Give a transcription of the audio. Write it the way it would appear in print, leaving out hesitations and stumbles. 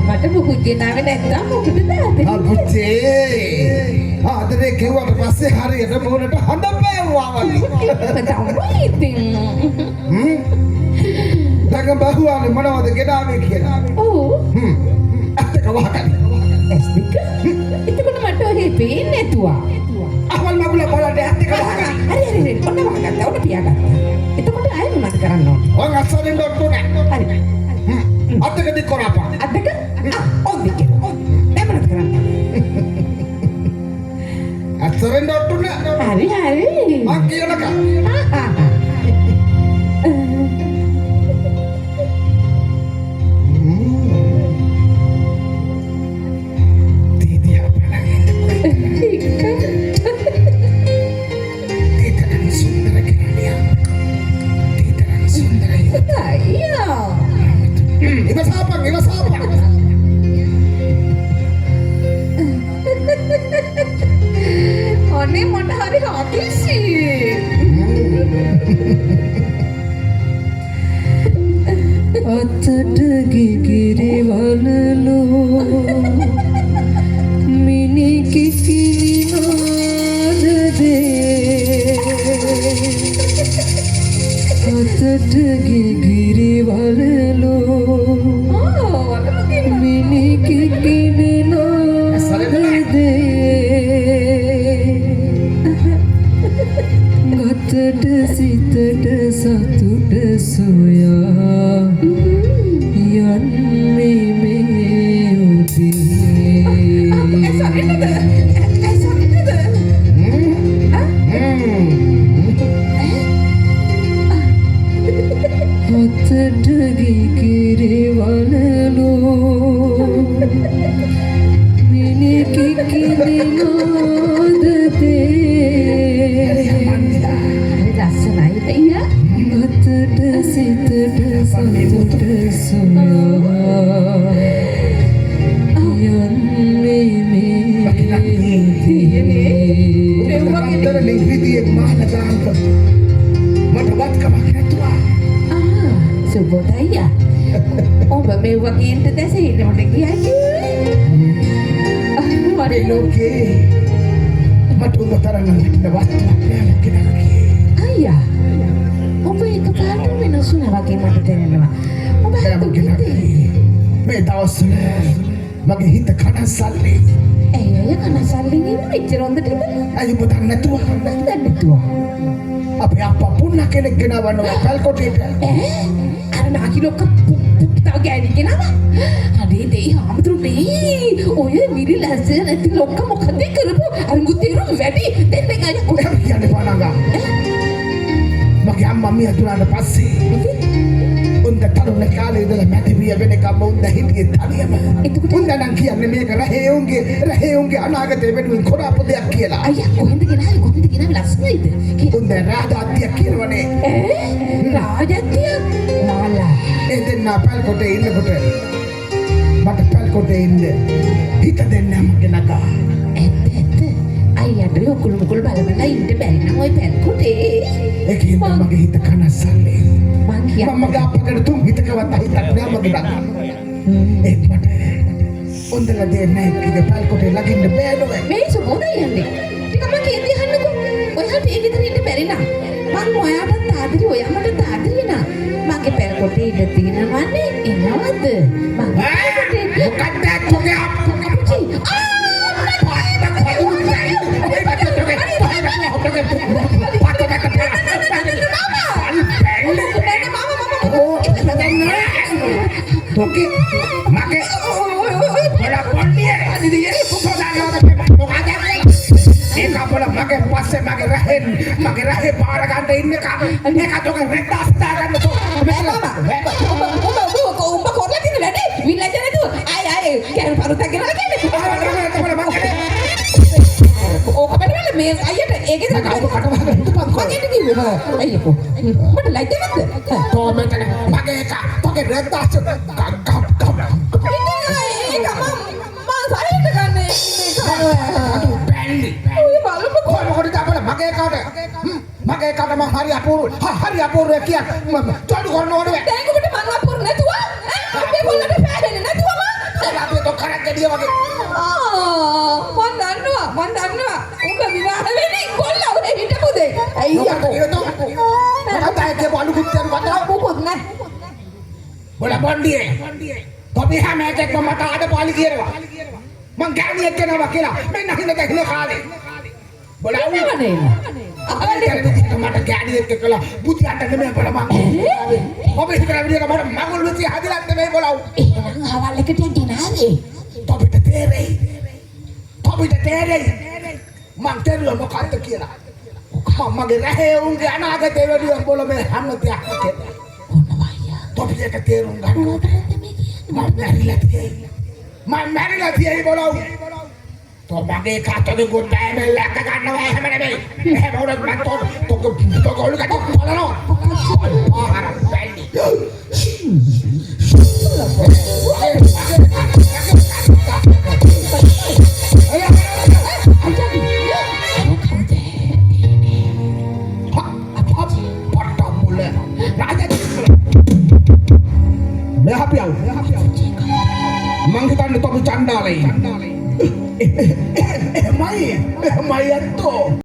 මට පුකුච්චේ නාවේ නැත්තම් මොකටද දාන්නේ? පුච්චේ. ආදරේ කිව්වට පස්සේ හරියට මොනට හඳ පෑවුවා වගේ. තමයි ඉතින්. දඟ බහුවානේ මොනවද ගෙනාවේ කියලා. ඔව්. අත්තක වහගන්න. ඇස්තික? එතකොට මට ඔහෙ පේන්නේ නැතුවා. අහවල් මගුල බලන්න අත්තක වහගන්න. හරි ඔන්න වහගත්තා ඔන්න පියාගත්තා. එතකොට ආයෙ මොනවද කරන්න ඕන? ඔය අස්සරින් ඩොට්ටුනේ. හරි. අත්තක දික් කරපන්. අත්තක? ඔන්න දික්. දැන් මොනවද කරන්නේ? අස්සරින් ඩොට්ටුනේ. හරි. මං කියනක. Ini mana hari hati sih? අතට ගිගිරිවලලු මිනි කිකිලි නාදදේ අතට ගිගිරිවලලු මිනි කිකිලි නාදදේ ගතට සිතට සතුට සොයා යන්නේ මේ උදේ අතට ගිගිරිවලලු මිනි කිකිලි නාදදේ ගතට සිතට සතුට සොයා යන්නේ මේ උදේ ලිංගිතියෙක් මහනගාන්ක මට වත්කමක් නැතුවා. සුබෝදය. ඔබ මේ වගේන්ට දැසෙන්න මට කියන්නේ. මේ ලෝකේ මට ඔබ තරම් හිටින වස්තුවක් නෑ මගේ. අයියා. ඔබ එකපාරට වෙනස් වුණා වගේ මට දැනෙනවා. ඔබ මේ දවස්වල මගේ හිත කනස්සල්ලේ. ඇයි කනස්සල්ලේ ඉන්නේ මෙච්චර හොඳට ඉඳලා? අය ඔබ දන්නේ නැතුව. අපේ අප්පා පුන්න කෙනෙක් ගෙනවනවා පැල්කොටේට. අර නාකිලොක්ක පුප්පතාව ගෑණි ගෙනවා. අනේ දෙයි හාමුදුරුනේ. ඔය මිරි ලැස්සේ නැති ලොක්ක මොකද කරපු? අර මුතේරු වැඩි දෙන්නේ ගාය කොහොමද කියන්නේ පානංගා. මගේ අම්මා මිය දුන්නාට පස්සේ උන්ද තරුණ කාලේ ඉඳලා මැදිවිය වෙනකම් උන්ද හිටියේ තනියම. උන්ද නම් කියන්නේ මේක රහේ උන්ගේ අනාගතේ වෙනුවෙන් කරපු දෙයක් කියලා. අයියා කොහෙන්ද ගෙනාවේ ලස්සනයිද? උන්ද රාජාත්‍ය කියනවනේ. රාජාත්‍ය මාලා. එදෙන්න පැල්කොටේ ඉන්නකොට මට පැල්කොටේ ඉන්න හිත දෙන්න මගේ නගා. ඇත්ත. අයියාට ඔකුළු බලන්න ඉන්න බැරි නම් ඔය පැල්කොටේ. ඒකෙන් මගේ හිත කනස්සල්ලේ. මගේ අපකට තුන් හිතකවත් හිතක් නෑ මගේ නගා. ඒත් මට උන්දලා දෙන්නේ නැහැ පැල්කොටේ ළඟින් බෑ නෝ. මේ සුබෝදය යන්නේ. ටික මම කේන්ති අහන්නකෝ. ඔයාට ඒ විතර ඉන්න බැරි නම් මං ඔයාටත් ආදරේ ඔයාමටත් ආදරේ නා. මගේ පැල්කොටේ ඉඳ තියෙනවනේ එනවද? මොකක්ද කොගේ අප්පුචි Toki, make, bola pondiye, adiye, pupodan ada මොකද ඒක අපල මගේ පස්සේ මගේ රහේ පාර ගන්න ඉන්නේ කා මේක තෝක රෙද්දාස් දාගන්න තෝ ඔබ කොරලා තියෙන වැඩේ විලජ නේද ආයි කෑම පරුත ගෙනලා කියන්නේ ඕක බඩවල මේ අයියට ඒකේ මගේ කිව්වේ අයියෝ මට ලයිට් එකක්ද තෝ මෙතන මගේ එක තෝගේ රෙද්දාස් ඒක මගේ කාට මම හරි අපූර්ව කියක් චොඩු කරන්න ඕනේ දැන් ඔබට මම අපූර්ව නැතුව මේ පොල්ලට පෑදෙන්නේ නැතුව ගෙඩිය වගේ. මන් දන්නවා උඹ විවාහ වෙන්නේ කොල්ලා ඔය හිටපු දෙයි අයියා මොකක්ද ඒකේ බලු කුත්තර කතා මොකොත් නෑ බොලා බොන්ඩියේ තොපි හැම එකක්ම මට අද පාලි කියනවා මං ගෑණියෙක් කෙනවා කියලා මෙන්න හිඳ දෙහින කාලේ බොලා නේ මට ගෑණියෙක් කියලා බුද්ධියට නෙමෙයි බොලා මං ඔබ හිතන විදිහට මට මගුල් වෙච්ච හදිලක් නෙමෙයි බොලා එහෙනම් හවල් එකට යන්නේ නාවේ තොපිට තේරෙයි මං තේරුවා මොකක්ද කියලා මගේ රහේ උන්ගේ අනාගතේ වැඩි බොල මේ හැම දෙයක් කියලා ඔන්න වයියා තොපිට තේරුම් ගන්න මම මැරිලා තියෙයි බොලව तो मगे खातो के गुड्डा में लग करना है हमें नहीं है बहुत मत तो गोल का तो बोला ना और बैली मैं happy out mangkitan itu bercanda lagi mai itu